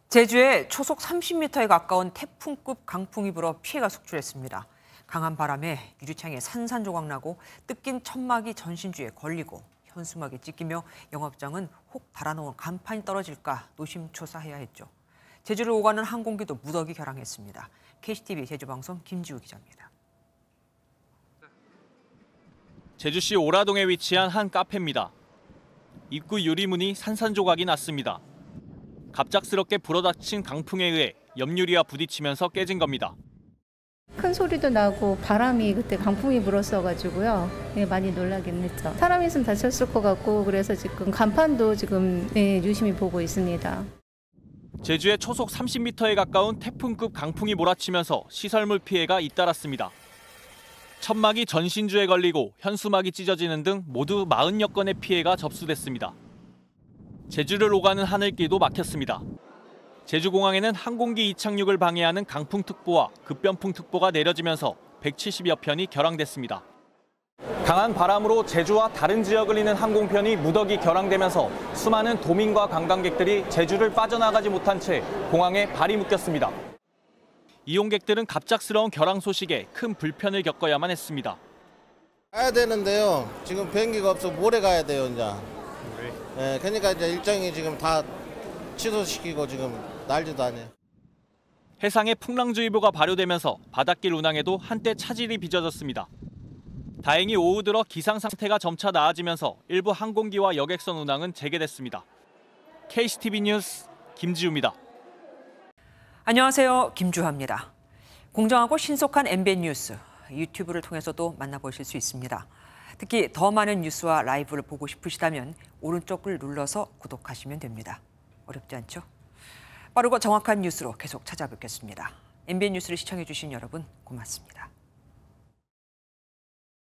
제주에 초속 30m에 가까운 태풍급 강풍이 불어 피해가 속출했습니다. 강한 바람에 유리창에 산산조각 나고 뜯긴 천막이 전신주에 걸리고 현수막이 찢기며 영업장은 혹 달아놓은 간판이 떨어질까 노심초사해야 했죠. 제주를 오가는 항공기도 무더기 결항했습니다. KCTV 제주방송 김지우 기자입니다. 제주시 오라동에 위치한 한 카페입니다. 입구 유리문이 산산조각이 났습니다. 갑작스럽게 불어닥친 강풍에 의해 옆유리와 부딪히면서 깨진 겁니다. 큰 소리도 나고 바람이 그때 강풍이 불었어가지고요. 많이 놀라긴 했죠. 사람 있으면 다쳤을 것 같고 그래서 지금 간판도 지금 유심히 보고 있습니다. 제주에 초속 30m에 가까운 태풍급 강풍이 몰아치면서 시설물 피해가 잇따랐습니다. 천막이 전신주에 걸리고 현수막이 찢어지는 등 모두 40여 건의 피해가 접수됐습니다. 제주를 오가는 하늘길도 막혔습니다. 제주공항에는 항공기 이착륙을 방해하는 강풍특보와 급변풍특보가 내려지면서 170여 편이 결항됐습니다. 강한 바람으로 제주와 다른 지역을 잇는 항공편이 무더기 결항되면서 수많은 도민과 관광객들이 제주를 빠져나가지 못한 채 공항에 발이 묶였습니다. 이용객들은 갑작스러운 결항 소식에 큰 불편을 겪어야만 했습니다. 가야 되는데요. 지금 비행기가 없어 모레 가야 돼요, 이제. 네, 그러니까 이제 일정이 지금 다 취소시키고 지금 난리도 아니에요. 해상에 풍랑주의보가 발효되면서 바닷길 운항에도 한때 차질이 빚어졌습니다. 다행히 오후 들어 기상 상태가 점차 나아지면서 일부 항공기와 여객선 운항은 재개됐습니다. KCTV 뉴스 김지우입니다. 안녕하세요. 김주하입니다. 공정하고 신속한 MBN 뉴스, 유튜브를 통해서도 만나보실 수 있습니다. 특히 더 많은 뉴스와 라이브를 보고 싶으시다면 오른쪽을 눌러서 구독하시면 됩니다. 어렵지 않죠? 빠르고 정확한 뉴스로 계속 찾아뵙겠습니다. MBN 뉴스를 시청해주신 여러분 고맙습니다.